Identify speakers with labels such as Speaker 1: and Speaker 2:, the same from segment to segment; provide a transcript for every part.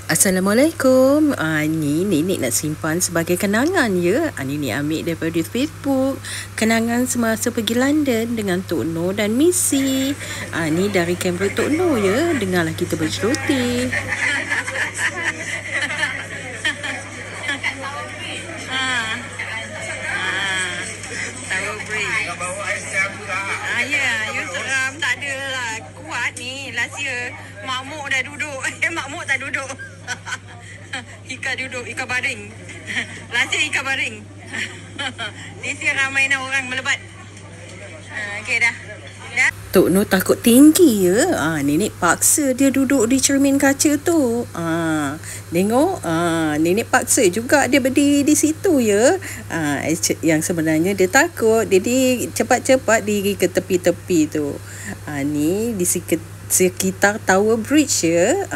Speaker 1: Assalamualaikum. Ni Nenek nak simpan sebagai kenangan ya. Nenek ambil daripada Facebook. Kenangan semasa pergi London dengan Tok Noh dan Missy. Ni dari kamera Tok Noh ya. Dengarlah kita berceloteh.
Speaker 2: Ya, you seram. Tak adalah kuat ni. Last year, makmuk dah duduk. Makmuk tak duduk. Ika duduk, Ika baring. Last year Ika baring. This year ramai nak orang melebat. Okey dah.
Speaker 1: Tok Noh takut tinggi ya. Nenek paksa dia duduk di cermin kaca tu. Tengok. Nenek paksa juga dia berdiri di situ ya. Yang sebenarnya dia takut. Jadi cepat-cepat diri ke tepi-tepi tu. Ni di sekitar Tower Bridge ya.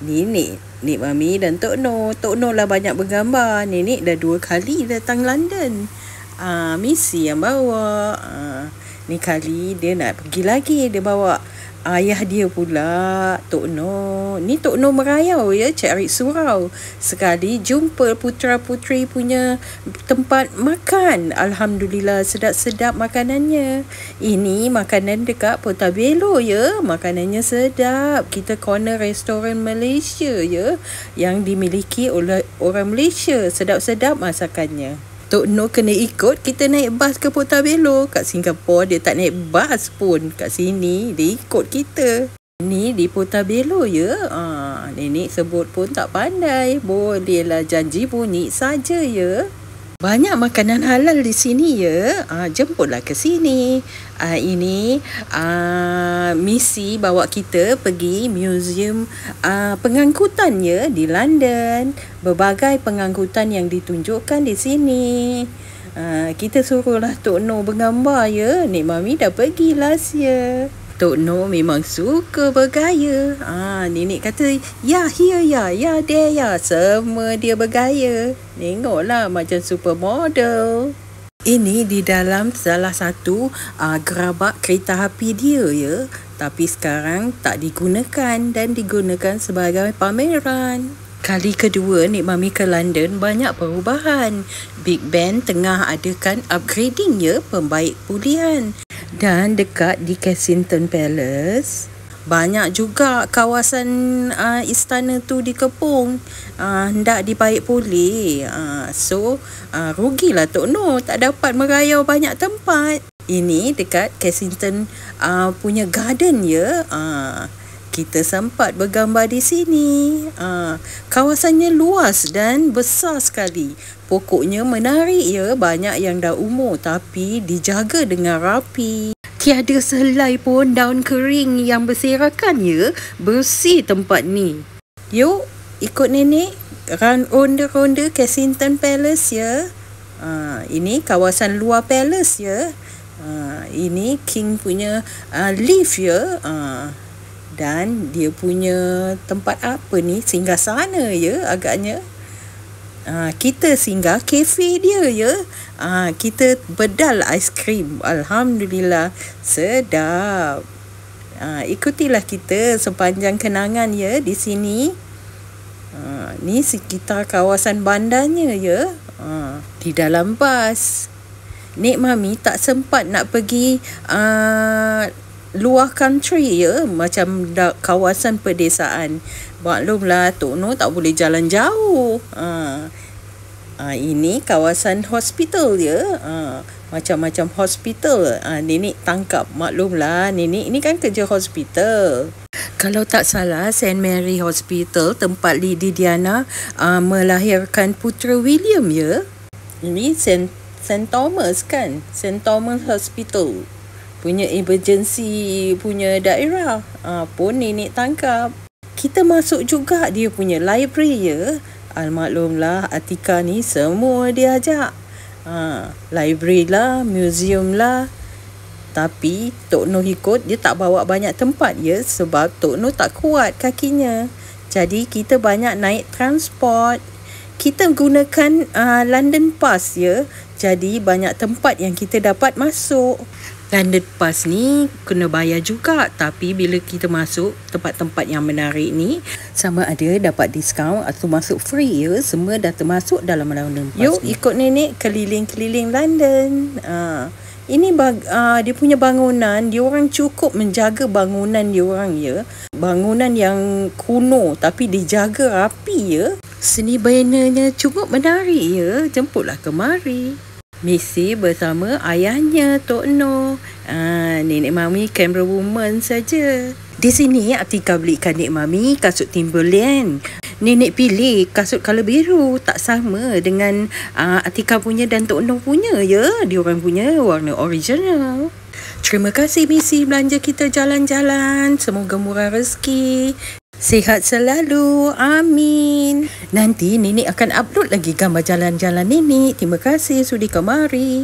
Speaker 1: Nenek Mami dan Tok Noh. Tok Noh lah banyak bergambar. Nenek dah 2 kali datang London. Missy yang bawa. Ni kali dia nak pergi lagi. Dia bawa ayah dia pula, Tok Noh. Ni Tok Noh merayau ya, cari surau. Sekali jumpa putera-puteri punya tempat makan. Alhamdulillah sedap-sedap makanannya. Ini makanan dekat Portobello ya. Makanannya sedap. Kita corner restoran Malaysia ya, yang dimiliki oleh orang Malaysia. Sedap-sedap masakannya. Tok Noh kena ikut kita naik bas ke Portobello. Kat Singapura dia tak naik bas pun. Kat sini dia ikut kita. Ni di Portobello ya. Nenek sebut pun tak pandai. Bolehlah janji bunyi saja ya. Banyak makanan halal di sini ya. Jemputlah ke sini. Ini Missy bawa kita pergi museum pengangkutan ya di London. Berbagai pengangkutan yang ditunjukkan di sini. Kita suruhlah Tok Noh bergambar ya. Nek Mami dah pergi last year. Tok Noh memang suka bergaya. Nenek kata, ya here ya there ya. Semua dia bergaya. Tengoklah macam supermodel. Ini di dalam salah satu gerabak kereta api dia ya. Tapi sekarang tak digunakan dan digunakan sebagai pameran. Kali kedua Nek Mami ke London banyak perubahan. Big Ben tengah adakan upgrading ya, pembaik pulihan. Dan dekat di Kensington Palace banyak juga kawasan istana tu dikepung. Hendak dibaik pulih. So rugilah Tok Noh tak dapat merayau banyak tempat. Ini dekat Kensington punya garden ya. Kita sempat bergambar di sini. Kawasannya luas dan besar sekali. Pokoknya menarik ya. Banyak yang dah umur tapi dijaga dengan rapi. Tiada sehelai pun daun kering yang berserakan ya. Bersih tempat ni. Yuk ikut nenek ronda-ronda Kensington Palace ya. Ini kawasan luar palace ya. Ini King punya lift ya. Dan dia punya tempat apa ni? Singgah sana ya agaknya. Kita singgah kafe dia ya. Kita bedal aiskrim. Alhamdulillah sedap. Ikutilah kita sepanjang kenangan ya di sini. Ni sekitar kawasan bandarnya ya. Di dalam bas. Nek Mami tak sempat nak pergi luar country ya, macam kawasan pedesaan. Maklumlah Tok Noh tak boleh jalan jauh. Ini kawasan hospital ya. Macam-macam hospital nenek tangkap. Maklumlah nenek ini kan kerja hospital. Kalau tak salah St. Mary Hospital tempat Lady Diana melahirkan putera William ya. Ini St. Thomas kan, St. Thomas Hospital punya emergency punya daerah. Pun nenek tangkap. Kita masuk juga dia punya library ya. Maklumlah Atika ni semua dia ajak. Library lah, museum lah. Tapi Tok Noh ikut, dia tak bawa banyak tempat ya. Sebab Tok Noh tak kuat kakinya. Jadi kita banyak naik transport. Kita gunakan London Pass ya. Jadi banyak tempat yang kita dapat masuk. Landed Pass ni kena bayar juga, tapi bila kita masuk tempat-tempat yang menarik ni, sama ada dapat diskaun atau masuk free ya. Semua dah termasuk dalam Landed Pass. Yuk ikut nenek keliling-keliling London. Ini dia punya bangunan, dia orang cukup menjaga bangunan dia orang ya. Bangunan yang kuno tapi dijaga rapi ya. Seni banernya cukup menarik ya. Jemputlah kemari. Misi bersama ayahnya, Tok Noh. Nenek Mami camera woman saja. Di sini Atika belikan Nenek Mami kasut Timberland. Nenek pilih kasut color biru, tak sama dengan Atika punya dan Tok Noh punya ya. Diorang punya warna original. Terima kasih Misi belanja kita jalan-jalan. Semoga murah rezeki. Sihat selalu. Amin. Nanti Nenek akan upload lagi gambar jalan-jalan Nenek. Terima kasih sudi kemari.